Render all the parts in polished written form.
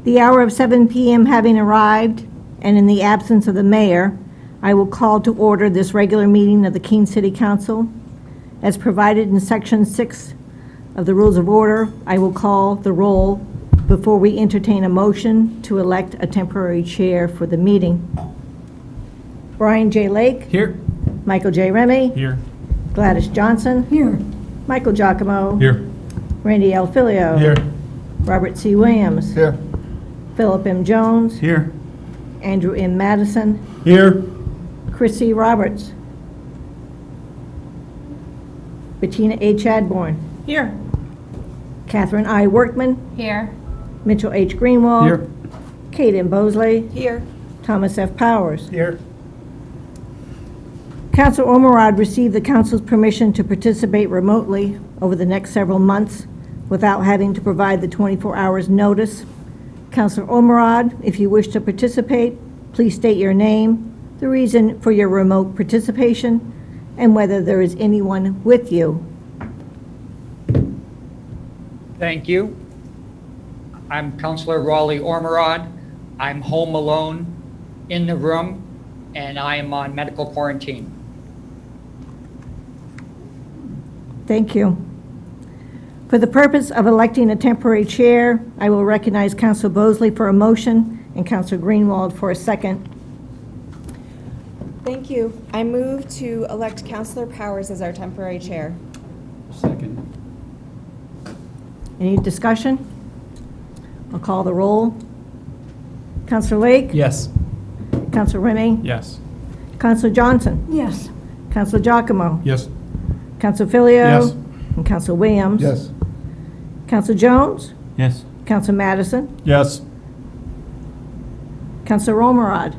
The hour of 7 p.m. having arrived, and in the absence of the mayor, I will call to order this regular meeting of the Keene City Council. As provided in Section 6 of the Rules of Order, I will call the roll before we entertain a motion to elect a temporary chair for the meeting. Brian J. Lake. Here. Michael J. Remy. Here. Gladys Johnson. Here. Michael Giacomo. Here. Randy L. Filio. Here. Robert C. Williams. Here. Philip M. Jones. Here. Andrew M. Madison. Here. Chris C. Roberts. Bettina A. Chadbourne. Here. Catherine I. Workman. Here. Mitchell H. Greenwald. Here. Kate M. Bosley. Here. Thomas F. Powers. Here. Councilor Ormerod received the council's permission to participate remotely over the next several months without having to provide the 24 hours notice. Councilor Ormerod, if you wish to participate, please state your name, the reason for your remote participation, and whether there is anyone with you. Thank you. I'm Councilor Raleigh Ormerod. I'm home alone in the room, and I am on medical quarantine. Thank you. For the purpose of electing a temporary chair, I will recognize Councilor Bosley for a motion and Councilor Greenwald for a second. Thank you. I move to elect Councilor Powers as our temporary chair. Second. Any discussion? I'll call the roll. Councilor Lake? Yes. Councilor Remy? Yes. Councilor Johnson? Yes. Councilor Giacomo? Yes. Councilor Filio? Yes. And Councilor Williams? Yes. Councilor Jones? Yes. Councilor Madison? Yes. Councilor Ormerod?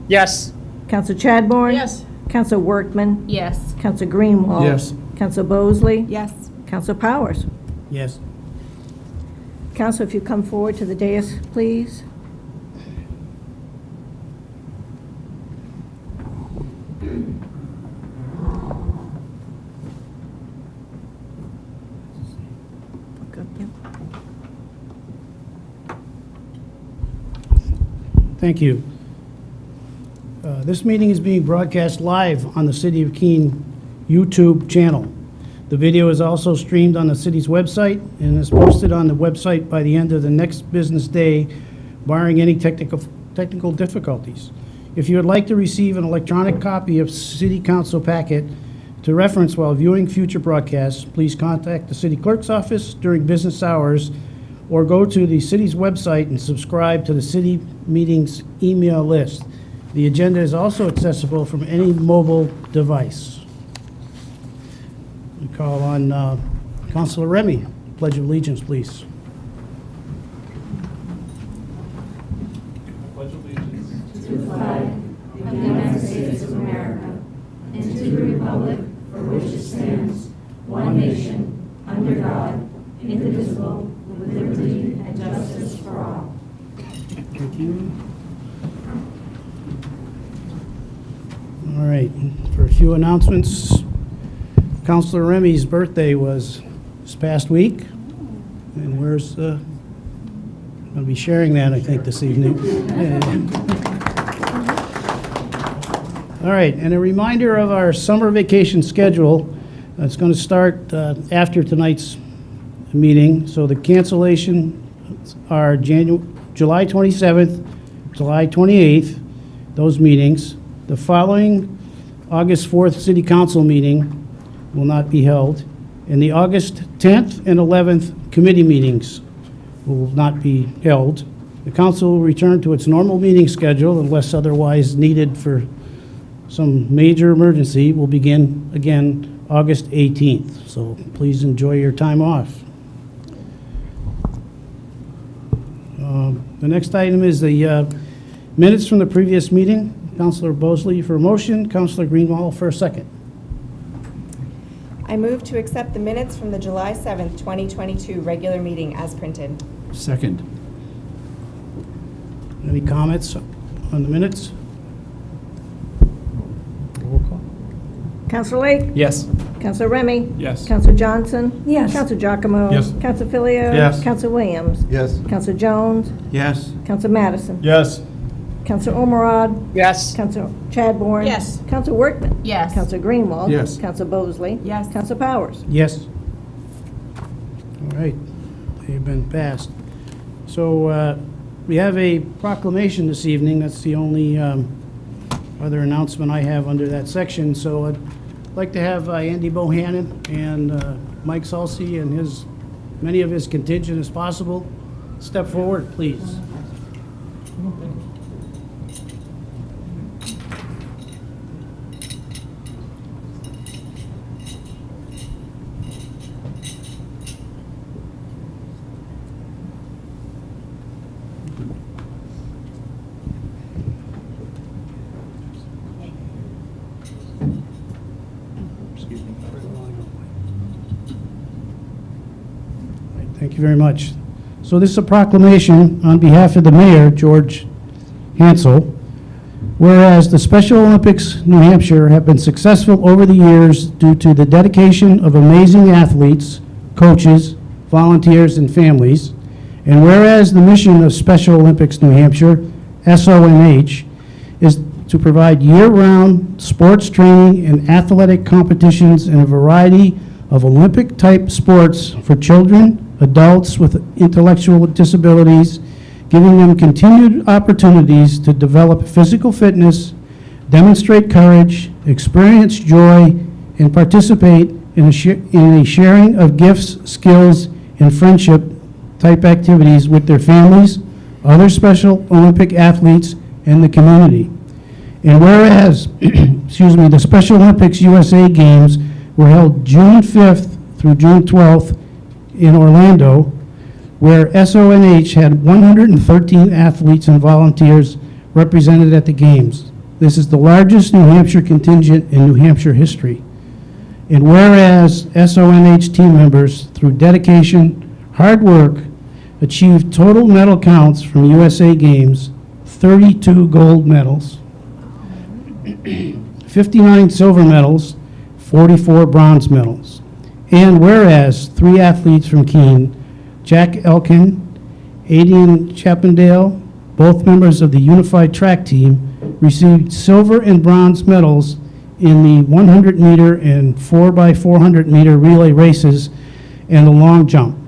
Yes. Councilor Chadbourne? Yes. Councilor Workman? Yes. Councilor Greenwald? Yes. Councilor Bosley? Yes. Councilor Powers? Yes. Councilor, if you come forward to the dais, please. Thank you. This meeting is being broadcast live on the City of Keene YouTube channel. The video is also streamed on the city's website and is posted on the website by the end of the next business day, barring any technical difficulties. If you would like to receive an electronic copy of City Council packet to reference while viewing future broadcasts, please contact the City Clerk's office during business hours or go to the city's website and subscribe to the city meetings email list. The agenda is also accessible from any mobile device. We call on Councilor Remy. Pledge of Allegiance, please. Thank you. All right, for a few announcements, Councilor Remy's birthday was this past week, and I'll be sharing that, I think, this evening. All right, and a reminder of our summer vacation schedule. It's going to start after tonight's meeting, so the cancellation are July 27th, July 28th, those meetings. The following August 4th City Council meeting will not be held, and the August 10th and 11th committee meetings will not be held. The council will return to its normal meeting schedule unless otherwise needed for some major emergency. Will begin again August 18th, so please enjoy your time off. The next item is the minutes from the previous meeting. Councilor Bosley for a motion, Councilor Greenwald for a second. I move to accept the minutes from the July 7th, 2022 regular meeting as printed. Second. Any comments on the minutes? Roll call. Counselor Lake? Yes. Counselor Remy? Yes. Counselor Johnson? Yes. Counselor Giacomo? Yes. Counselor Filio? Yes. Counselor Williams? Yes. Counselor Jones? Yes. Counselor Madison? Yes. Counselor Ormerod? Yes. Counselor Chadbourne? Yes. Counselor Workman? Yes. Counselor Greenwald? Yes. Counselor Bosley? Yes. Counselor Powers? Yes. All right, they've been passed. So we have a proclamation this evening. That's the only other announcement I have under that section. So I'd like to have Andy Bohannon and Mike Salsi and many of his contingent as possible step forward, please. Thank you very much. So this is a proclamation on behalf of the mayor, George Hansel. Whereas the Special Olympics New Hampshire have been successful over the years due to the dedication of amazing athletes, coaches, volunteers, and families. And whereas the mission of Special Olympics New Hampshire, SONH, is to provide year-round sports training and athletic competitions in a variety of Olympic-type sports for children, adults with intellectual disabilities, giving them continued opportunities to develop physical fitness, demonstrate courage, experience joy, and participate in a sharing of gifts, skills, and friendship-type activities with their families, other Special Olympic athletes, and the community. And whereas, the Special Olympics USA Games were held June 5th through June 12th in Orlando, where SONH had 113 athletes and volunteers represented at the Games. This is the largest New Hampshire contingent in New Hampshire history. And whereas SONH team members, through dedication, hard work, achieved total medal counts from USA Games, 32 gold medals, 59 silver medals, 44 bronze medals. And whereas 3 athletes from Keene, Jack Elkin, Adian Chappendale, both members of the Unified Track Team, received silver and bronze medals in the 100-meter and 4x400-meter relay races and the long jump.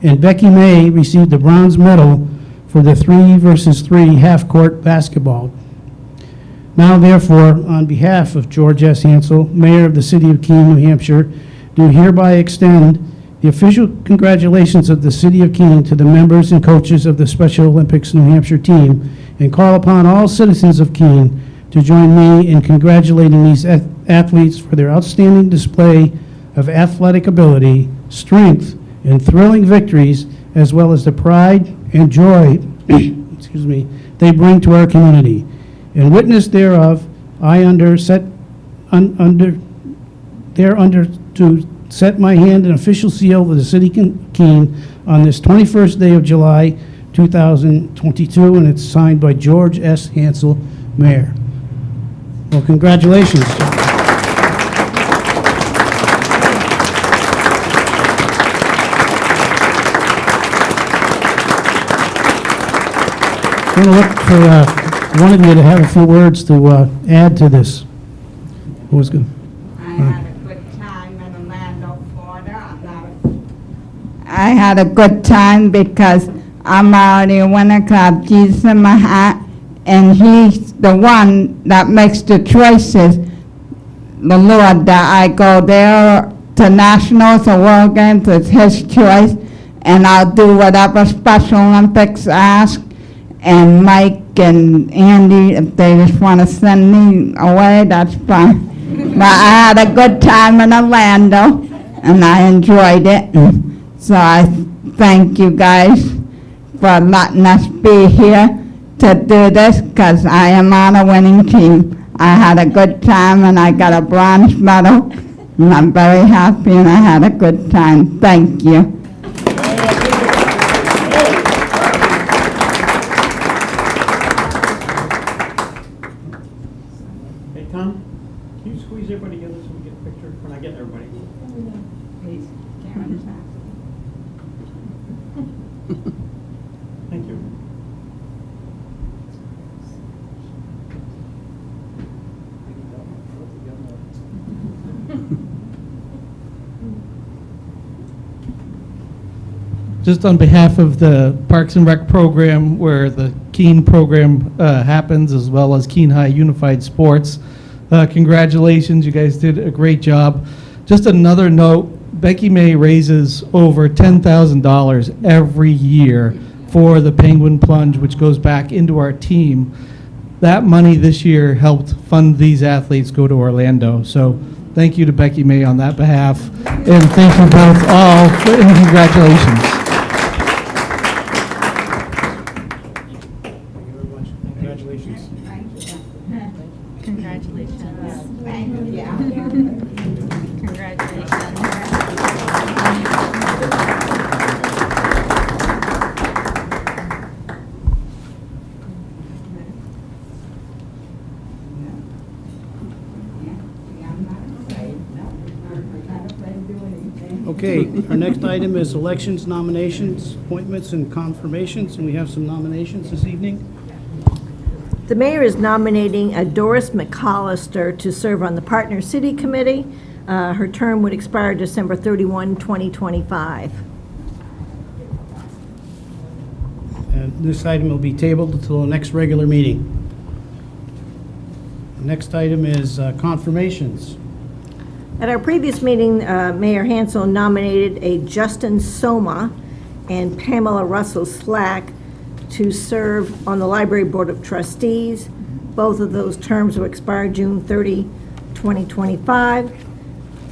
And Becky May received the bronze medal for the 3 versus 3 half-court basketball. Now, therefore, on behalf of George S. Hansel, Mayor of the City of Keene, New Hampshire, do hereby extend the official congratulations of the City of Keene to the members and coaches of the Special Olympics New Hampshire team, and call upon all citizens of Keene to join me in congratulating these athletes for their outstanding display of athletic ability, strength, and thrilling victories, as well as the pride and joy they bring to our community. In witness thereof, I to set my hand an official seal of the City of Keene on this 21st day of July, 2022, and it's signed by George S. Hansel, Mayor. Well, congratulations. I'm going to look for one of you to have a few words to add to this. Who's good? I had a good time in Orlando, Florida. I had a good time because I'm already a winner, 'cause I have Jesus in my heart, and He's the one that makes the choices. The Lord, that I go there to nationals or world games, it's His choice, and I'll do whatever Special Olympics ask. And Mike and Andy, if they just want to send me away, that's fine. But I had a good time in Orlando, and I enjoyed it. So I thank you guys for letting us be here to do this, because I am on a winning team. I had a good time, and I got a bronze medal, and I'm very happy, and I had a good time. Thank you. Hey, Tom, can you squeeze everybody together so we get Thank you. Just on behalf of the Parks and Rec program, where the Keene program happens, as well as Keene High Unified Sports, congratulations, you guys did a great job. Just another note, Becky May raises over $10,000 every year for the Penguin Plunge, which goes back into our team. That money this year helped fund these athletes go to Orlando. So thank you to Becky May on that behalf, and thank you both all, and congratulations. Thank you very much. Congratulations. Congratulations. Thank you. Congratulations. Okay, our next item is elections, nominations, appointments, and confirmations, and we have some nominations this evening. The mayor is nominating Doris McCollister to serve on the Partner City Committee. Her term would expire December 31, 2025. And this item will be tabled until the next regular meeting. The next item is confirmations. At our previous meeting, Mayor Hansel nominated a Justin Soma and Pamela Russell Slack to serve on the Library Board of Trustees. Both of those terms will expire June 30, 2025.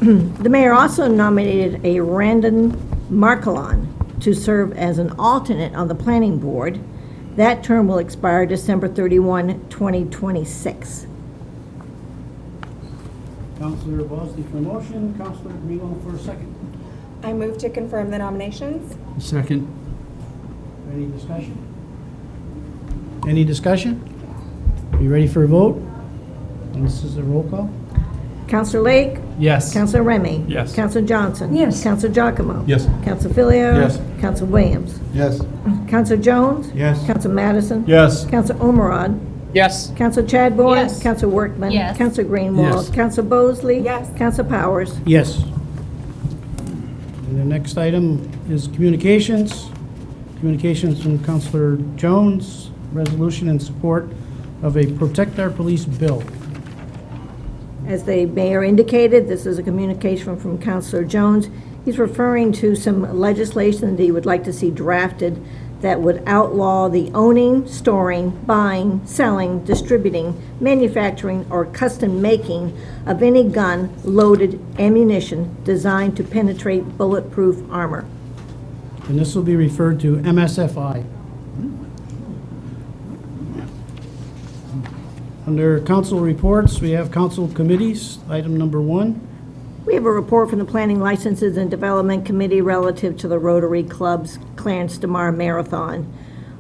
The mayor also nominated a Randon Markelon to serve as an alternate on the Planning Board. That term will expire December 31, 2026. Councilor Bosley for a motion, Councilor Greenwell for a second. I move to confirm the nominations. Second. Any discussion? Any discussion? Are you ready for a vote? And this is a roll call? Counselor Lake? Yes. Counselor Remy? Yes. Counselor Johnson? Yes. Counselor Giacomo? Yes. Counselor Filio? Yes. Counselor Williams? Yes. Counselor Jones? Yes. Counselor Madison? Yes. Counselor Ormerod? Yes. Counselor Chadbourne? Yes. Counselor Workman? Yes. Counselor Greenwald? Yes. Counselor Bosley? Yes. Counselor Powers? Yes. And the next item is communications. Communications from Councilor Jones, resolution in support of a Protect Our Police bill. As the mayor indicated, this is a communication from Counselor Jones. He's referring to some legislation that he would like to see drafted that would outlaw the owning, storing, buying, selling, distributing, manufacturing, or custom making of any gun, loaded ammunition designed to penetrate bulletproof armor. And this will be referred to MSFI. Under council reports, we have council committees. Item number 1. We have a report from the Planning Licenses and Development Committee relative to the Rotary Club's Clarence DeMar Marathon.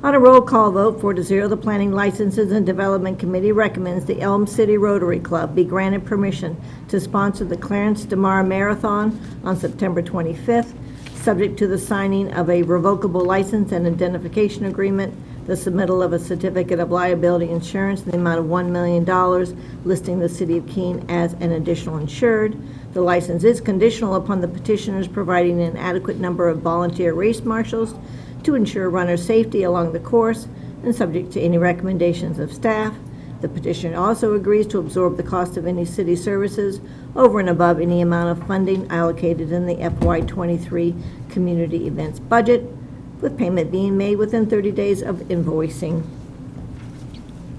On a roll call vote, 4-0, the Planning Licenses and Development Committee recommends the Elm City Rotary Club be granted permission to sponsor the Clarence DeMar Marathon on September 25th, subject to the signing of a revocable license and identification agreement, the submittal of a certificate of liability insurance in the amount of $1 million, listing the city of Keene as an additional insured. The license is conditional upon the petitioners providing an adequate number of volunteer race marshals to ensure runner safety along the course and subject to any recommendations of staff. The petitioner also agrees to absorb the cost of any city services over and above any amount of funding allocated in the FY23 community events budget, with payment being made within 30 days of invoicing.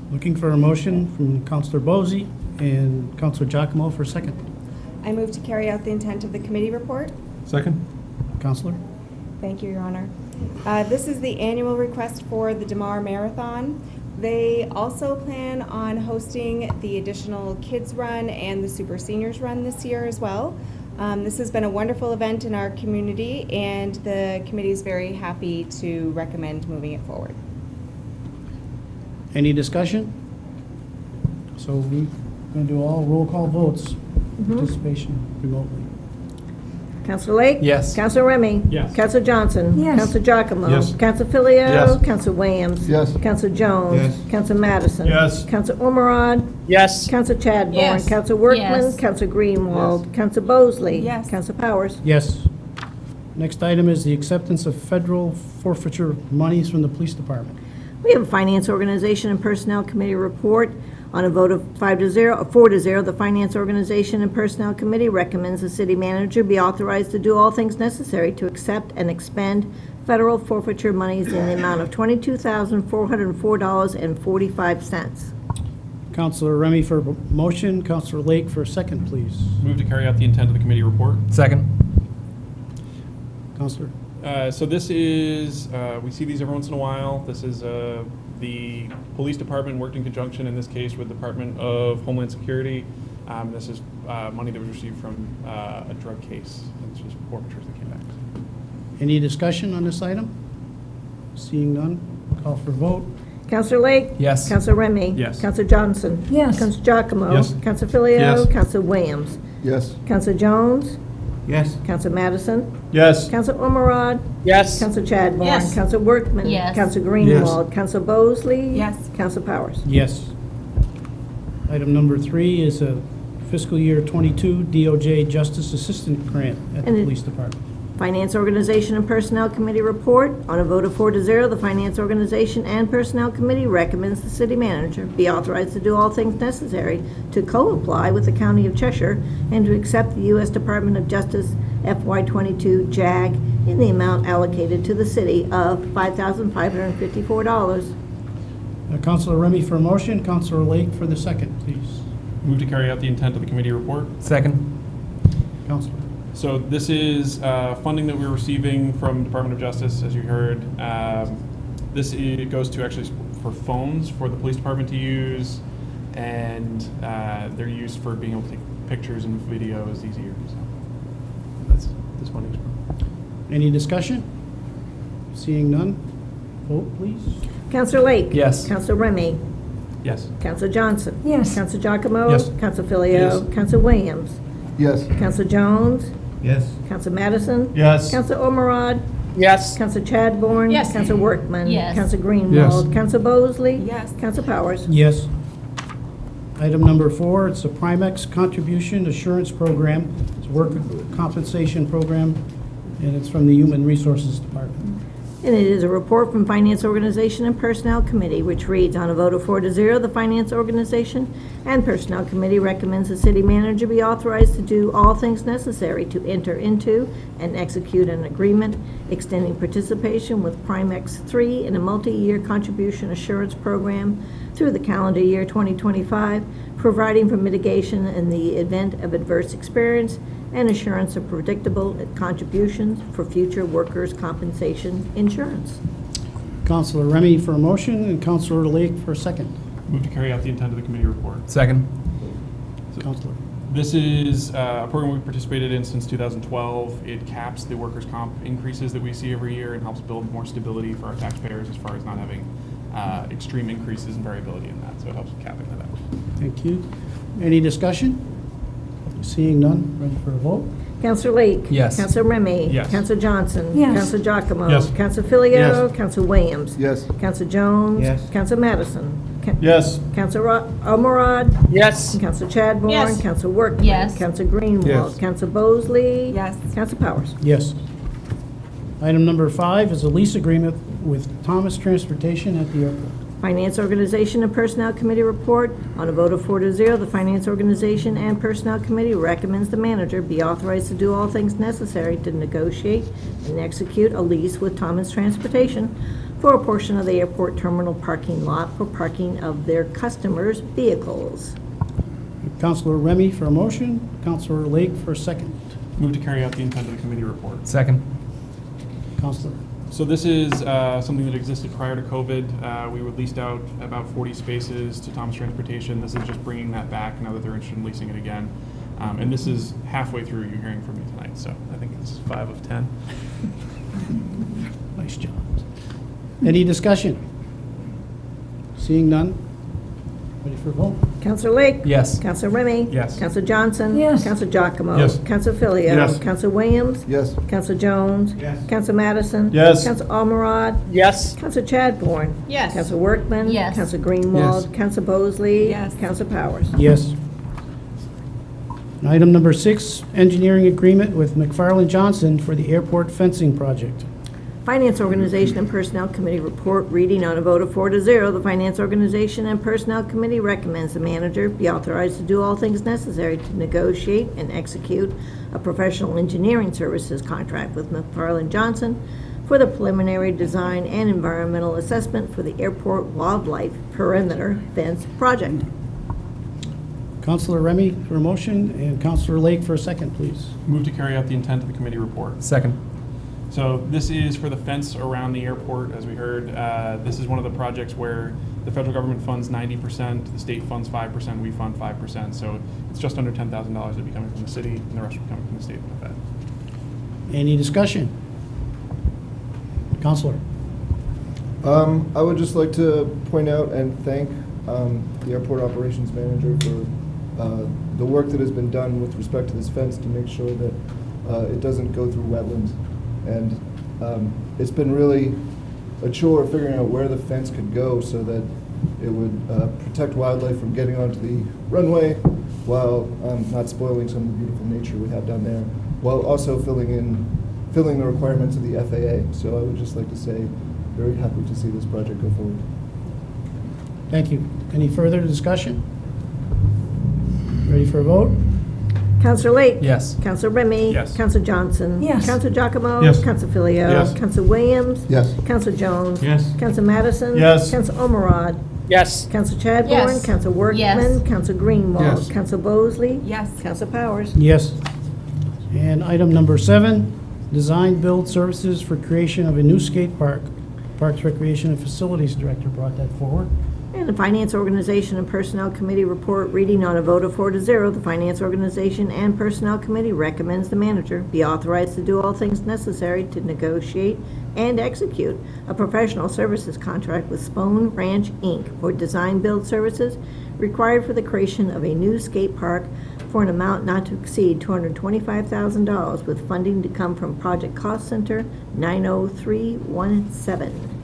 Looking for a motion from Councilor Bosey and Councilor Giacomo for a second. I move to carry out the intent of the committee report. Second. Councilor? Thank you, Your Honor. This is the annual request for the DeMar Marathon. They also plan on hosting the additional Kids Run and the Super Seniors Run this year as well. This has been a wonderful event in our community, and the committee is very happy to recommend moving it forward. Any discussion? So we're going to do all roll call votes, participation remotely. Counselor Lake? Yes. Counselor Remy? Yes. Counselor Johnson? Yes. Counselor Giacomo? Yes. Counselor Filio? Yes. Counselor Williams? Yes. Counselor Jones? Yes. Counselor Madison? Yes. Counselor Ormerod? Yes. Counselor Chadbourne? Yes. Counselor Workman? Yes. Counselor Greenwald? Counselor Bosley? Yes. Counselor Powers? Yes. Next item is the acceptance of federal forfeiture monies from the police department. We have a Finance Organization and Personnel Committee report. On a vote of 4 to 0, the Finance Organization and Personnel Committee recommends the city manager be authorized to do all things necessary to accept and expend federal forfeiture monies in the amount of $22,404.45. Counselor Remy for motion, Counselor Lake for second, please. Move to carry out the intent of the committee report. Second. Counselor. So this is, we see these every once in a while. This is the police department worked in conjunction, in this case, with the Department of Homeland Security. This is money that was received from a drug case. It's just forfeitures that came back. Any discussion on this item? Seeing none, call for vote. Counselor Lake? Yes. Counselor Remy? Yes. Counselor Johnson? Yes. Counselor Giacomo? Yes. Counselor Filio? Yes. Counselor Williams? Yes. Counselor Jones? Yes. Counselor Madison? Yes. Counselor Ormerod? Yes. Counselor Chadbourne? Yes. Counselor Workman? Yes. Counselor Greenwald? Counselor Bosley? Yes. Counselor Powers? Yes. Item number 3 is a fiscal year 22 DOJ Justice Assistant Grant at the And it- Police Department. Finance Organization and Personnel Committee report. On a vote of 4 to 0, the Finance Organization and Personnel Committee recommends the city manager be authorized to do all things necessary to co-apply with the County of Cheshire and to accept the U.S. Department of Justice FY22 JAG in the amount allocated to the city of $5,554. Counselor Remy for motion, Counselor Lake for the second, please. Move to carry out the intent of the committee report. Second. Counselor. So this is funding that we're receiving from Department of Justice, as you heard. It goes to actually for phones for the police department to use, and they're used for being able to take pictures and videos easier. So that's this funding is for. Any discussion? Seeing none, vote please. Counselor Lake? Yes. Counselor Remy? Yes. Counselor Johnson? Yes. Counselor Giacomo? Yes. Counselor Filio? Yes. Counselor Williams? Yes. Counselor Jones? Yes. Counselor Madison? Yes. Counselor Ormerod? Yes. Counselor Chadbourne? Yes. Counselor Workman? Yes. Counselor Greenwald? Yes. Counselor Bosley? Yes. Counselor Powers? Yes. Item number 4, it's a Primex Contribution Assurance Program. It's a worker compensation program, and it's from the Human Resources Department. And it is a report from Finance Organization and Personnel Committee, which reads, on a vote of 4 to 0, the Finance Organization and Personnel Committee recommends the city manager be authorized to do all things necessary to enter into and execute an agreement extending participation with Primex 3 in a multi-year contribution assurance program through the calendar year 2025, providing for mitigation in the event of adverse experience and assurance of predictable contributions for future workers' compensation insurance. Counselor Remy for a motion, and Counselor Lake for a second. Move to carry out the intent of the committee report. Second. Counselor. This is a program we participated in since 2012. It caps the workers' comp increases that we see every year and helps build more stability for our taxpayers as far as not having extreme increases in variability in that. So it helps with capping that out. Thank you. Any discussion? Seeing none, ready for a vote? Counselor Lake? Yes. Counselor Remy? Yes. Counselor Johnson? Yes. Counselor Giacomo? Yes. Counselor Filio? Yes. Counselor Williams? Yes. Counselor Jones? Yes. Counselor Madison? Yes. Counselor Ormerod? Yes. Counselor Chadbourne? Yes. Counselor Workman? Yes. Counselor Greenwald? Yes. Counselor Bosley? Yes. Counselor Powers? Yes. Item number 5 is a lease agreement with Thomas Transportation at the airport. Finance Organization and Personnel Committee report. On a vote of 4 to 0, the Finance Organization and Personnel Committee recommends the manager be authorized to do all things necessary to negotiate and execute a lease with Thomas Transportation for a portion of the airport terminal parking lot for parking of their customers' vehicles. Counselor Remy for a motion, Counselor Lake for a second. Move to carry out the intent of the committee report. Second. Counselor. So this is something that existed prior to COVID. We were leased out about 40 spaces to Thomas Transportation. This is just bringing that back now that they're interested in leasing it again. And this is halfway through you hearing from me tonight, so I think this is 5 of 10. Nice job. Any discussion? Seeing none, Ready for a vote? Counselor Lake? Yes. Counselor Remy? Yes. Counselor Johnson? Yes. Counselor Giacomo? Yes. Counselor Filio? Yes. Counselor Williams? Yes. Counselor Jones? Yes. Counselor Madison? Yes. Counselor Almarad? Yes. Counselor Chadbourne? Yes. Counselor Workman? Yes. Counselor Greenwald? Yes. Counselor Bosley? Yes. Counselor Powers? Yes. And item number 6, engineering agreement with McFarland Johnson for the airport fencing project. Finance Organization and Personnel Committee report, reading on a vote of 4-0. The Finance Organization and Personnel Committee recommends the manager be authorized to do all things necessary to negotiate and execute a professional engineering services contract with McFarland Johnson for the preliminary design and environmental assessment for the airport wildlife perimeter fence project. Counselor Remy for a motion and Counselor Lake for a second, please. Move to carry out the intent of the committee report. Second. So this is for the fence around the airport, as we heard. This is one of the projects where the federal government funds 90%, the state funds 5%, we fund 5%. So it's just under $10,000 that'll be coming from the city, and the rest will be coming from the state with that. Any discussion? Counselor? I would just like to point out and thank the airport operations manager for the work that has been done with respect to this fence to make sure that it doesn't go through wetlands. And it's been really a chore figuring out where the fence could go so that it would protect wildlife from getting onto the runway while not spoiling some of the beautiful nature we have down there, while also filling the requirements of the FAA. So I would just like to say, very happy to see this project go forward. Thank you. Any further discussion? Ready for a vote? Counselor Lake? Yes. Counselor Remy? Yes. Counselor Johnson? Yes. Counselor Giacomo? Yes. Counselor Filio? Yes. Counselor Williams? Yes. Counselor Jones? Yes. Counselor Madison? Yes. Counselor Almarad? Yes. Counselor Chadbourne? Yes. Counselor Workman? Yes. Counselor Greenwald? Yes. Counselor Bosley? Yes. Counselor Powers? Yes. And item number 7, design build services for creation of a new skate park. Parks, Recreation, and Facilities Director brought that forward. And the Finance Organization and Personnel Committee report, reading on a vote of 4-0. The Finance Organization and Personnel Committee recommends the manager be authorized to do all things necessary to negotiate and execute a professional services contract with Spone Ranch, Inc. for design build services required for the creation of a new skate park for an amount not to exceed $225,000, with funding to come from Project Cost Center 90317.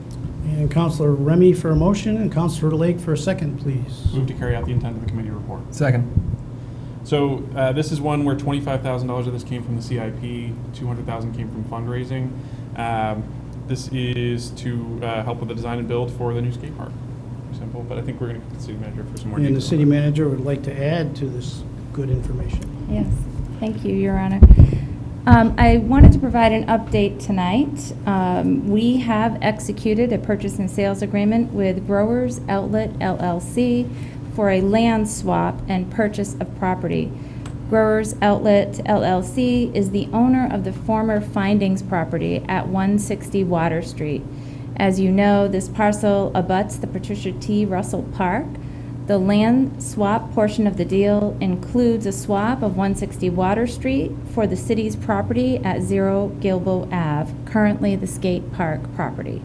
And Counselor Remy for a motion and Counselor Lake for a second, please. Move to carry out the intent of the committee report. Second. So this is one where $25,000 of this came from the CIP, $200,000 came from fundraising. This is to help with the design and build for the new skate park. Simple, but I think we're going to get the city manager for some more And the details. city manager would like to add to this good information. Yes, thank you, Your Honor. I wanted to provide an update tonight. We have executed a purchase and sales agreement with Growers Outlet LLC for a land swap and purchase of property. Growers Outlet LLC is the owner of the former Findings property at 160 Water Street. As you know, this parcel abuts the Patricia T. Russell Park. The land swap portion of the deal includes a swap of 160 Water Street for the city's property at 0 Gilbo Ave, currently the skate park property.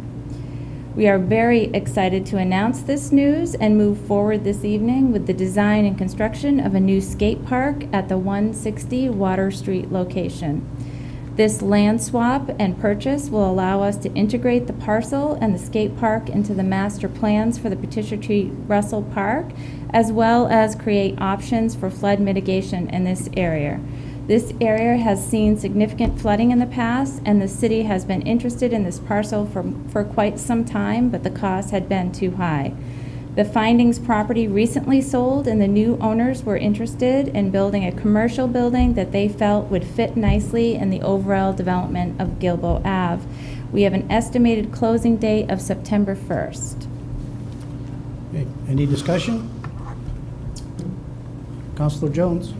We are very excited to announce this news and move forward this evening with the design and construction of a new skate park at the 160 Water Street location. This land swap and purchase will allow us to integrate the parcel and the skate park into the master plans for the Patricia T. Russell Park, as well as create options for flood mitigation in this area. This area has seen significant flooding in the past, and the city has been interested in this parcel for quite some time, but the cost had been too high. The Findings property recently sold, and the new owners were interested in building a commercial building that they felt would fit nicely in the overall development of Gilbo Ave. We have an estimated closing date of September 1st. Okay, any discussion? Counselor Jones?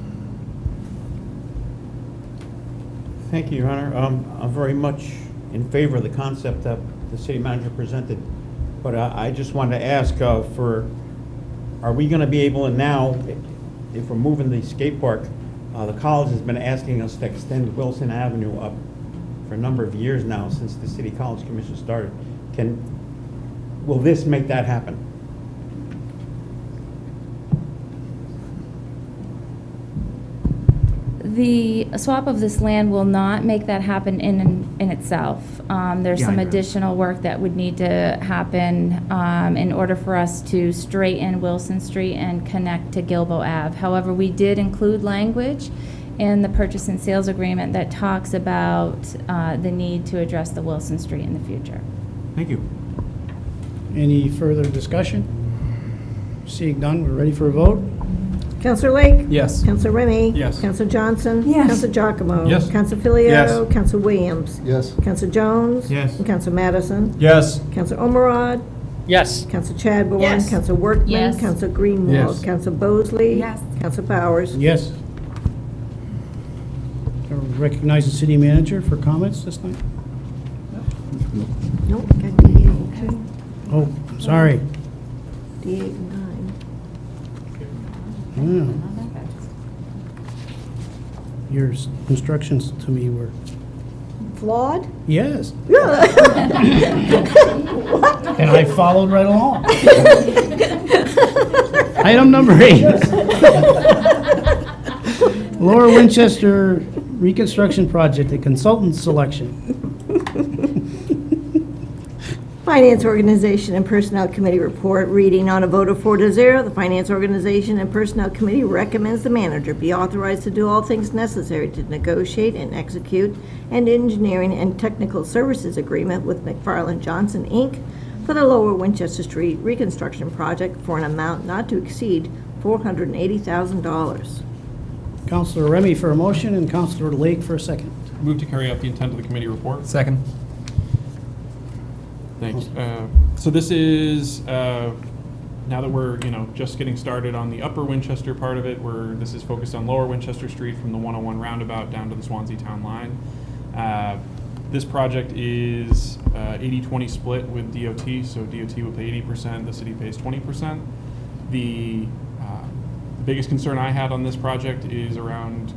Thank you, Your Honor. I'm very much in favor of the concept that the city manager presented, but I just wanted to ask are we going to be able to now, if we're moving the skate park, the college has been asking us to extend Wilson Avenue up for a number of years now since the City College Commission started. Will this make that happen? The swap of this land will not make that happen in itself. There's some additional work that would need to happen in order for us to straighten Wilson Street and connect to Gilbo Ave. However, we did include language in the purchase and sales agreement that talks about the need to address the Wilson Street in the future. Thank you. Any further discussion? Seeing none, we're ready for a vote? Counselor Lake? Yes. Counselor Remy? Yes. Counselor Johnson? Yes. Counselor Giacomo? Yes. Counselor Filio? Yes. Counselor Williams? Yes. Counselor Jones? Yes. And Counselor Madison? Yes. Counselor Omerod? Yes. Counselor Chadbourne? Yes. Counselor Workman? Yes. Counselor Greenwald? Yes. Counselor Bosley? Yes. Counselor Powers? Yes. I recognize the city manager for comments this night. Nope, got D8 and 2, Oh, sorry. D8 and 9. Yeah. Your instructions to me were, Flawed? yes. And I followed right along. Item number 8. Lower Winchester Reconstruction Project, a consultant selection. Finance Organization and Personnel Committee report, reading on a vote of 4-0, the Finance Organization and Personnel Committee recommends the manager be authorized to do all things necessary to negotiate and execute an engineering and technical services agreement with McFarland Johnson, Inc. for the Lower Winchester Street reconstruction project for an amount not to exceed $480,000. Counselor Remy for a motion and Counselor Lake for a second. Move to carry out the intent of the committee report. Second. Thanks. So this is, now that we're, just getting started on the upper Winchester part of it, this is focused on lower Winchester Street from the 101 roundabout down to the Swansea Town line. This project is 80-20 split with DOT, so DOT will pay 80%, the city pays 20%. The biggest concern I had on this project is around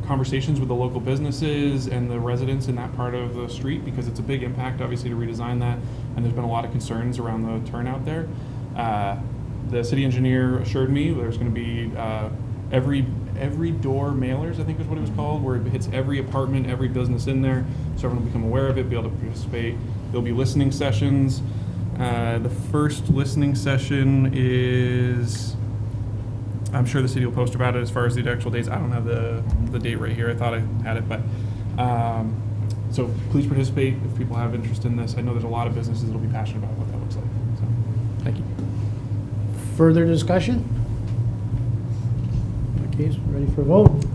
conversations with the local businesses and the residents in that part of the street, because it's a big impact, obviously, to redesign that, and there's been a lot of concerns around the turnout there. The city engineer assured me there's going to be every door mailers, I think is what it was called, where it hits every apartment, every business in there, so everyone will become aware of it, be able to participate. There'll be listening sessions. The first listening session is, I'm sure the city will post about it as far as the actual dates. I don't have the date right here. I thought I had it, but so please participate if people have interest in this. I know there's a lot of businesses that'll be passionate about what that looks like. So, thank you. Further discussion? In that case, ready for a vote?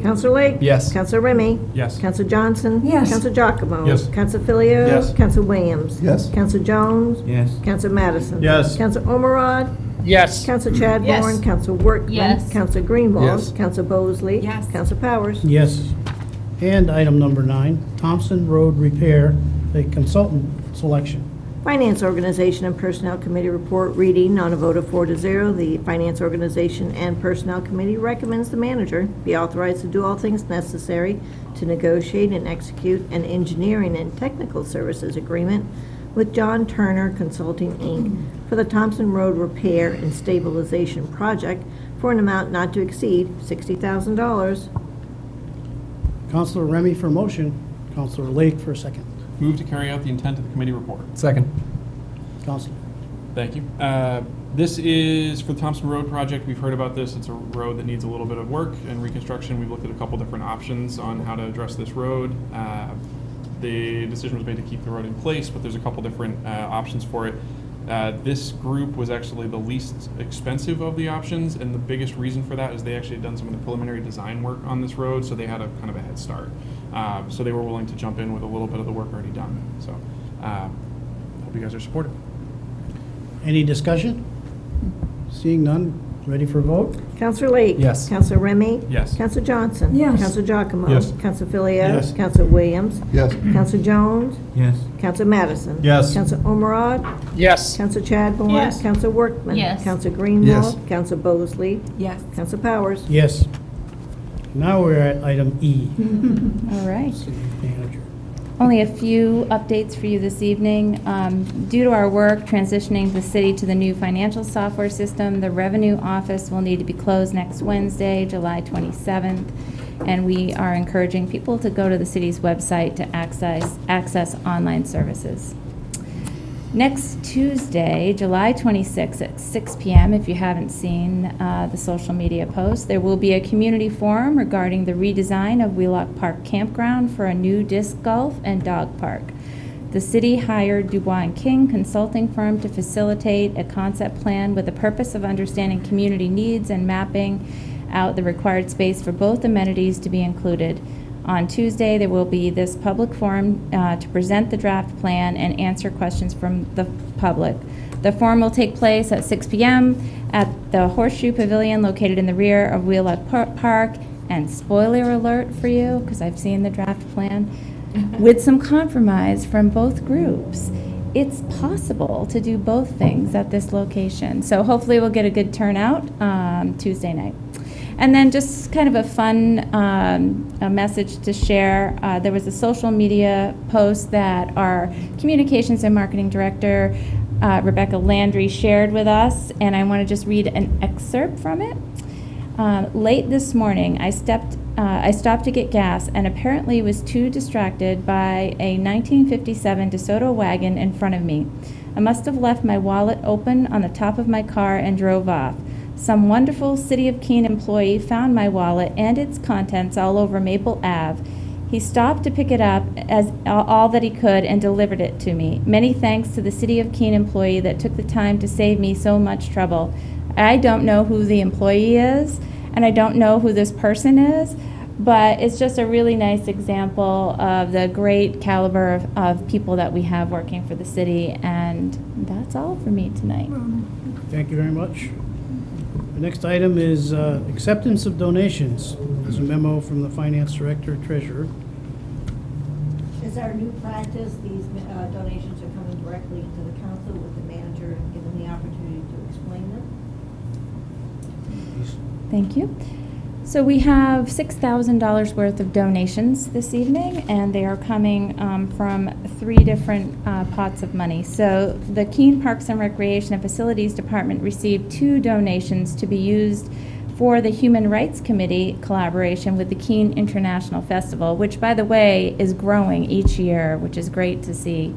Counselor Lake? Yes. Counselor Remy? Yes. Counselor Johnson? Yes. Counselor Giacomo? Yes. Counselor Filio? Yes. Counselor Williams? Yes. Counselor Jones? Yes. Counselor Madison? Yes. Counselor Omerod? Yes. Counselor Chadbourne? Yes. Counselor Workman? Yes. Counselor Greenwald? Yes. Counselor Bosley? Yes. Counselor Powers? Yes. And item number 9, Thompson Road Repair, a consultant selection. Finance Organization and Personnel Committee report, reading on a vote of 4-0, the Finance Organization and Personnel Committee recommends the manager be authorized to do all things necessary to negotiate and execute an engineering and technical services agreement with John Turner Consulting, Inc. for the Thompson Road Repair and Stabilization Project for an amount not to exceed $60,000. Counselor Remy for a motion, Counselor Lake for a second. Move to carry out the intent of the committee report. Second. Counselor. Thank you. This is for the Thompson Road project. We've heard about this. It's a road that needs a little bit of work and reconstruction. We've looked at a couple different options on how to address this road. The decision was made to keep the road in place, but there's a couple different options for it. This group was actually the least expensive of the options, and the biggest reason for that is they actually had done some of the preliminary design work on this road, so they had a kind of a head start. So they were willing to jump in with a little bit of the work already done. So hope you guys are supportive. Any discussion? Seeing none, ready for a vote? Counselor Lake? Yes. Counselor Remy? Yes. Counselor Johnson? Yes. Counselor Giacomo? Yes. Counselor Filio? Yes. Counselor Williams? Yes. Counselor Jones? Yes. Counselor Madison? Yes. Counselor Omerod? Yes. Counselor Chadbourne? Yes. Counselor Workman? Yes. Counselor Greenwald? Yes. Counselor Bosley? Yes. Counselor Powers? Yes. Now we're at item E. All right. City manager. Only a few updates for you this evening. Due to our work transitioning the city to the new financial software system, the revenue office will need to be closed next Wednesday, July 27th. and we are encouraging people to go to the city's website to access online services. Next Tuesday, July 26th at 6 p.m., if you haven't seen the social media post, there will be a community forum regarding the redesign of Wheelock Park Campground for a new disc golf and dog park. The city hired Dubois & King consulting firm to facilitate a concept plan with the purpose of understanding community needs and mapping out the required space for both amenities to be included. On Tuesday, there will be this public forum to present the draft plan and answer questions from the public. The forum will take place at 6 p.m. at the Horseshoe Pavilion located in the rear of Wheelock Park. And spoiler alert for you, because I've seen the draft plan, with some compromise from both groups, it's possible to do both things at this location. So hopefully we'll get a good turnout Tuesday night. And then just kind of a fun a message to share. There was a social media post that our Communications and Marketing Director, Rebecca Landry, shared with us, and I want to just read an excerpt from it. Late this morning, I stopped to get gas and apparently was too distracted by a 1957 DeSoto wagon in front of me. I must have left my wallet open on the top of my car and drove off. Some wonderful City of Keene employee found my wallet and its contents all over Maple Ave. He stopped to pick it up as all that he could and delivered it to me. Many thanks to the City of Keene employee that took the time to save me so much trouble. I don't know who the employee is, and I don't know who this person is, but it's just a really nice example of the great caliber of people that we have working for the city, and that's all for me tonight. Thank you very much. The next item is acceptance of donations. There's a memo from the Finance Director, Treasurer. Is our new practice, these donations are coming directly to the council with the manager given the opportunity to explain them? Thank you. So we have $6,000 worth of donations this evening, and they are coming from 3 different pots of money. So the Keene Parks and Recreation and Facilities Department received 2 donations to be used for the Human Rights Committee collaboration with the Keene International Festival, which, by the way, is growing each year, which is great to see.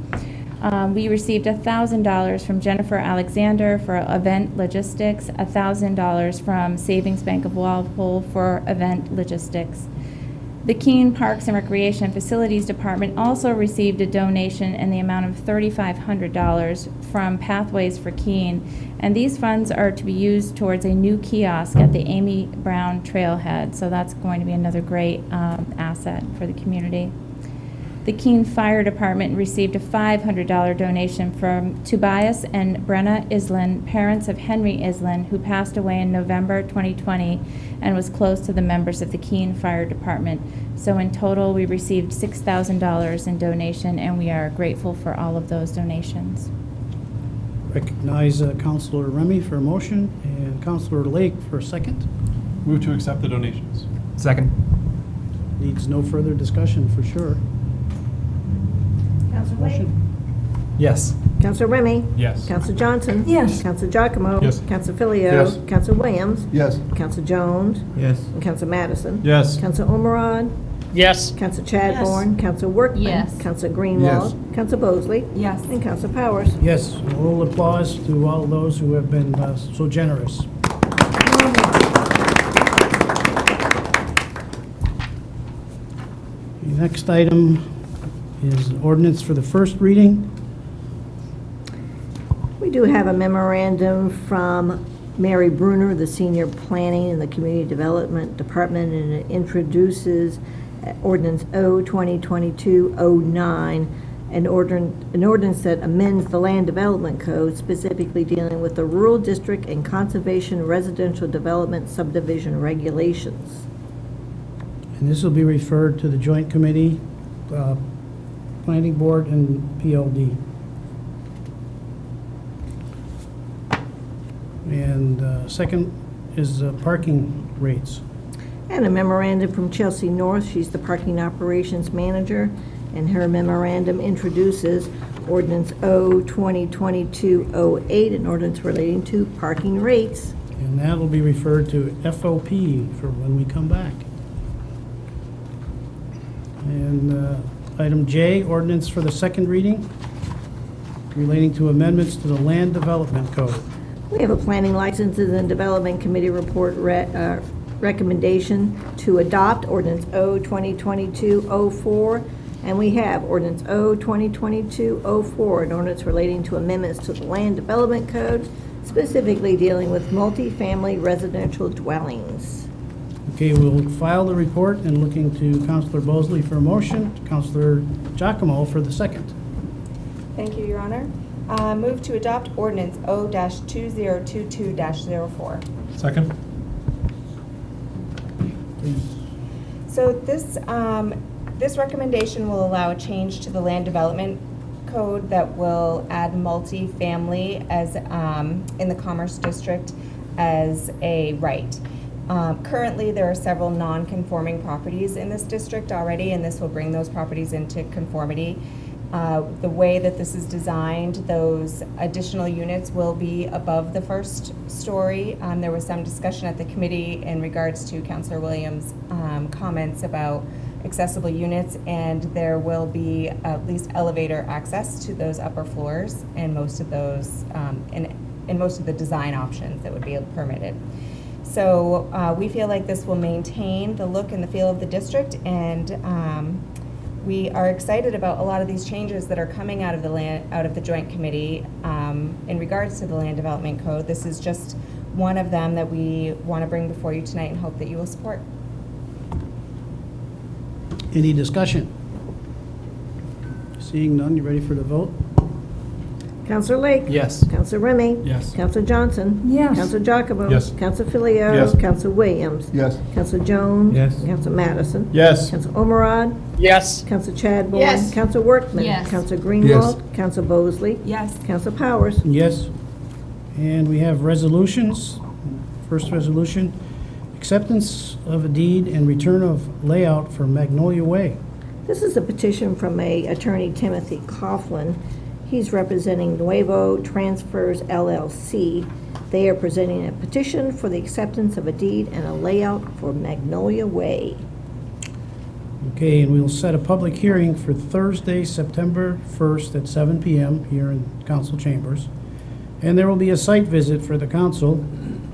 We received $1,000 from Jennifer Alexander for event logistics, $1,000 from Savings Bank of Walpole for event logistics. The Keene Parks and Recreation and Facilities Department also received a donation in the amount of $3,500 from Pathways for Keene, and these funds are to be used towards a new kiosk at the Amy Brown Trailhead, so that's going to be another great asset for the community. The Keene Fire Department received a $500 donation from Tobias and Brenna Islin, parents of Henry Islin, who passed away in November 2020 and was close to the members of the Keene Fire Department. So in total, we received $6,000 in donation, and we are grateful for all of those donations. Recognize Councilor Remy for a motion and Councilor Lake for a second. Move to accept the donations. Second. Needs no further discussion for sure. Councilor Lake? Motion. Yes. Councilor Remy? Yes. Councilor Johnson? Yes. Councilor Giacomo? Yes. Councilor Filio? Yes. Councilor Williams? Yes. Councilor Jones? Yes. And Councilor Madison? Yes. Councilor Ormerod? Yes. Councilor Chadbourne? Councilor Workman? Yes. Councilor Greenwald? Councilor Mosley? Yes. And Councilor Powers? Yes, a little applause to all those who have been so generous. The next item is ordinance for the first reading. We do have a memorandum from Mary Bruner, the Senior Planning in the Community Development Department, and it introduces ordinance O-2022-09, an ordinance that amends the Land Development Code, specifically dealing with the Rural District and Conservation Residential Development Subdivision Regulations. And this will be referred to the Joint Committee, Planning Board, and PLD. And second is parking rates. And a memorandum from Chelsea North, she's the Parking Operations Manager, and her memorandum introduces ordinance O-2022-08, an ordinance relating to parking rates. And that will be referred to FOP for when we come back. And item J, ordinance for the second reading relating to amendments to the Land Development Code. We have a Planning Licenses and Development Committee report recommendation to adopt ordinance O 2022-04, and we have ordinance O 2022-04, an ordinance relating to amendments to the Land Development Code, specifically dealing with multifamily residential dwellings. Okay, we'll file the report and looking to Counselor Bosley for a motion, Counselor Giacomo for the second. Thank you, Your Honor. Move to adopt ordinance O-2022-04. Second. Please. So this recommendation will allow a change to the land development code that will add multifamily as, in the Commerce District as a right. Currently, there are several non-conforming properties in this district already, and this will bring those properties into conformity. The way that this is designed, those additional units will be above the first story. There was some discussion at the committee in regards to Councillor Williams' comments about accessible units, and there will be at least elevator access to those upper floors and most of those, in most of the design options that would be permitted. So we feel like this will maintain the look and the feel of the district, and we are excited about a lot of these changes that are coming out of the Joint Committee in regards to the Land Development Code. This is just one of them that we want to bring before you tonight and hope that you will support. Any discussion? Seeing none, you ready for the vote? Counselor Lake? Yes. Counselor Remy? Yes. Counselor Johnson? Yes. Counselor Giacomo? Yes. Counselor Filio? Yes. Counselor Williams? Yes. Counselor Jones? Yes. Counselor Madison? Yes. Counselor Omorad? Yes. Counselor Chadbourne? Yes. Counselor Workman? Yes. Counselor Greenwald? Counselor Bosley? Yes. Counselor Powers? Yes. And we have resolutions. First resolution, acceptance of a deed and return of layout for Magnolia Way. This is a petition from attorney Timothy Coughlin. He's representing Nuevo Transfers LLC. They are presenting a petition for the acceptance of a deed and a layout for Magnolia Way. Okay, and we'll set a public hearing for Thursday, September 1st at 7 p.m. here in council chambers. And there will be a site visit for the council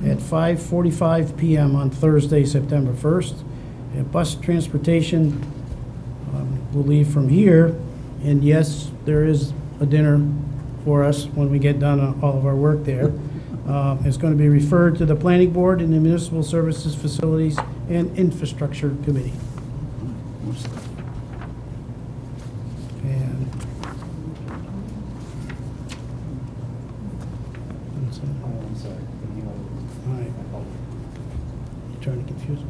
at 5:45 p.m. on Thursday, September 1st. And bus transportation will leave from here. And yes, there is a dinner for us when we get done on all of our work there. It's going to be referred to the Planning Board and the Municipal Services Facilities and Infrastructure Committee. And that's it. I'm sorry. All right. You're trying to confuse me.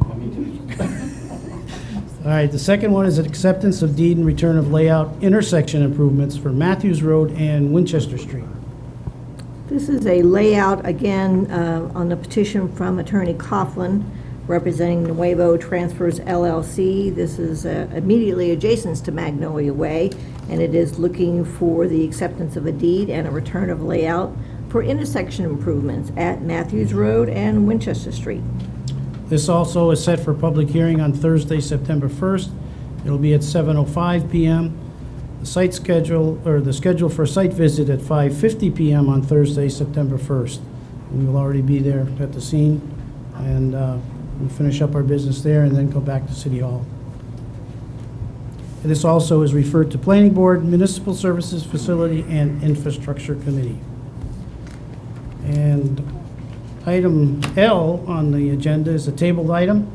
All right, the second one is an acceptance of deed and return of layout intersection improvements for Matthews Road and Winchester Street. This is a layout, again, on the petition from attorney Coughlin, representing Nuevo Transfers LLC. This is immediately adjacent to Magnolia Way, and it is looking for the acceptance of a deed and a return of layout for intersection improvements at Matthews Road and Winchester Street. This also is set for public hearing on Thursday, September 1st. It'll be at 7:05 p.m. The site schedule, or the schedule for site visit at 5:50 p.m. on Thursday, September 1st. We will already be there at the scene, and we'll finish up our business there and then go back to City Hall. This also is referred to Planning Board, Municipal Services Facility, and Infrastructure Committee. And item L on the agenda is a tabled item.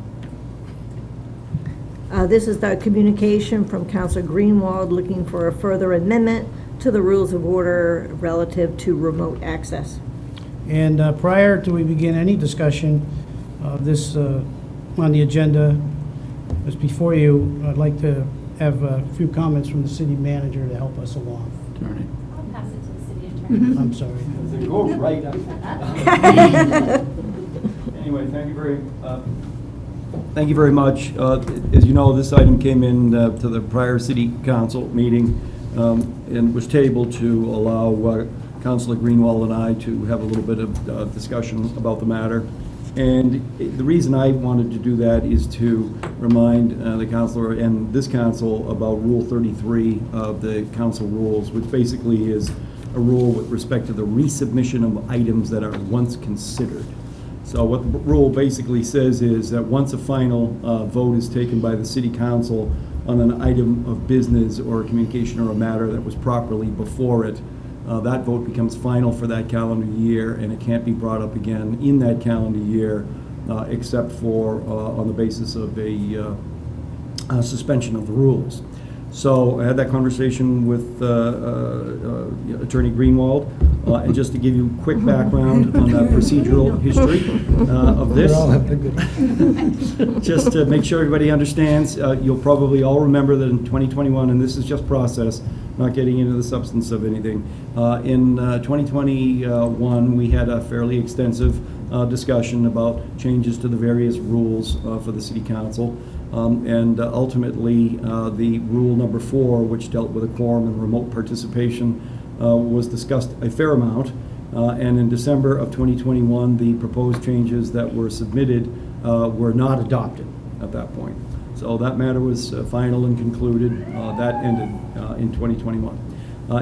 This is the communication from Councilor Greenwald looking for a further amendment to the rules of order relative to remote access. And prior to we begin any discussion of this on the agenda, just before you, I'd like to have a few comments from the city manager to help us along. Attorney. I'll pass it to the city attorney. I'm sorry. Go right. Anyway, thank you very much. As you know, this item came in to the prior city council meeting and was tabled to allow Councilor Greenwald and I to have a little bit of discussion about the matter. And the reason I wanted to do that is to remind the councilor and this council about Rule 33 of the council rules, which basically is a rule with respect to the resubmission of items that are once considered. So what the rule basically says is that once a final vote is taken by the city council on an item of business or a communication or a matter that was properly before it, that vote becomes final for that calendar year, and it can't be brought up again in that calendar year except for on the basis of a suspension of the rules. So I had that conversation with Attorney Greenwald, and just to give you a quick background on the procedural history of this. Just to make sure everybody understands, you'll probably all remember that in 2021, and this is just process, not getting into the substance of anything. In 2021, we had a fairly extensive discussion about changes to the various rules for the city council. And ultimately, the rule number 4, which dealt with a quorum and remote participation, was discussed a fair amount. And in December of 2021, the proposed changes that were submitted were not adopted at that point. So that matter was final and concluded. That ended in 2021.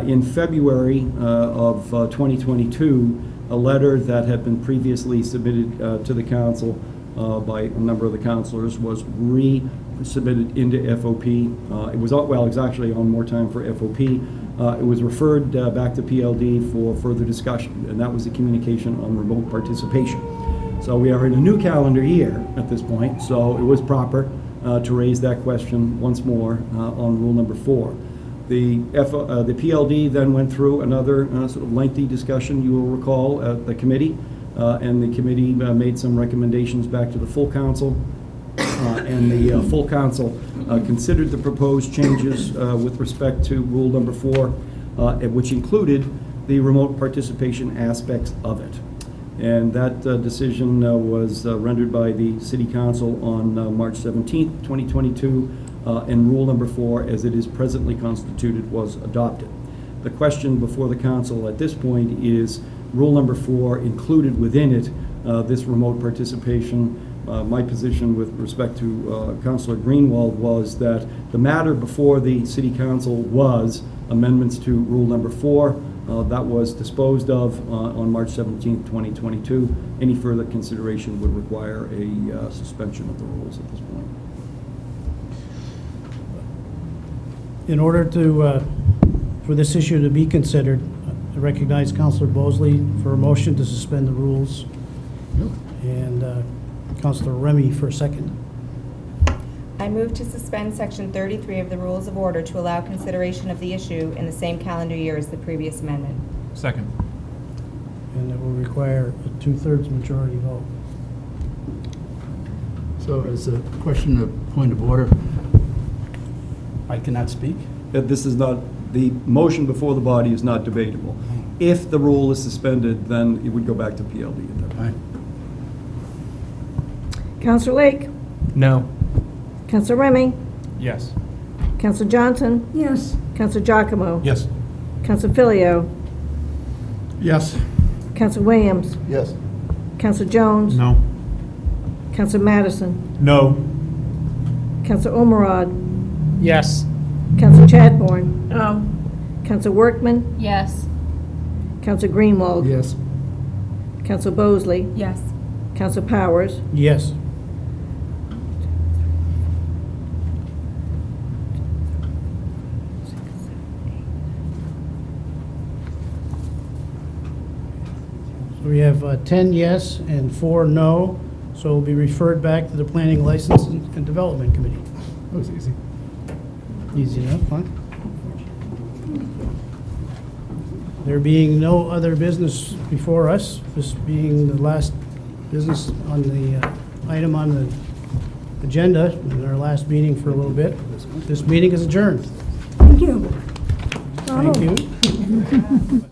In February of 2022, a letter that had been previously submitted to the council by a number of the councilors was resubmitted into FOP. It was, well, it was actually on more time for FOP. It was referred back to PLD for further discussion, and that was the communication on remote participation. So we are in a new calendar year at this point, so it was proper to raise that question once more on rule number 4. The PLD then went through another sort of lengthy discussion, you will recall, at the committee, and the committee made some recommendations back to the full council, and the full council considered the proposed changes with respect to rule number 4, which included the remote participation aspects of it. And that decision was rendered by the City Council on March 17th, 2022, and rule number 4, as it is presently constituted, was adopted. The question before the Council at this point is, rule number 4 included within it this remote participation. My position with respect to Councilor Greenwald was that the matter before the City Council was amendments to rule number 4. That was disposed of on March 17th, 2022. Any further consideration would require a suspension of the rules at this point. In order to, for this issue to be considered, I recognize Councilor Bosley for a motion to suspend the rules, and Councilor Remy for a second. I move to suspend Section 33 of the Rules of Order to allow consideration of the issue in the same calendar year as the previous amendment. Second. And it will require a 2/3 majority vote. So as a question of point of order, I cannot speak? This is not, the motion before the body is not debatable. If the rule is suspended, then it would go back to PLD at that point. Counselor Lake? No. Counselor Remy? Yes. Counselor Johnson? Yes. Counselor Giacomo? Yes. Counselor Filio? Yes. Counselor Williams? Yes. Counselor Jones? No. Counselor Madison? No. Counselor Ormerod? Yes. Counselor Chadbourne? No. Counselor Workman? Yes. Counselor Greenwald? Yes. Counselor Bosley? Yes. Counselor Powers? Yes. So we have 10 yes and 4 no, so it will be referred back to the Planning, License, and Development Committee. That was easy. Easy enough, huh? There being no other business before us, this being the last business on the item on the agenda, and our last meeting for a little bit, this meeting is adjourned. Thank you. Thank you.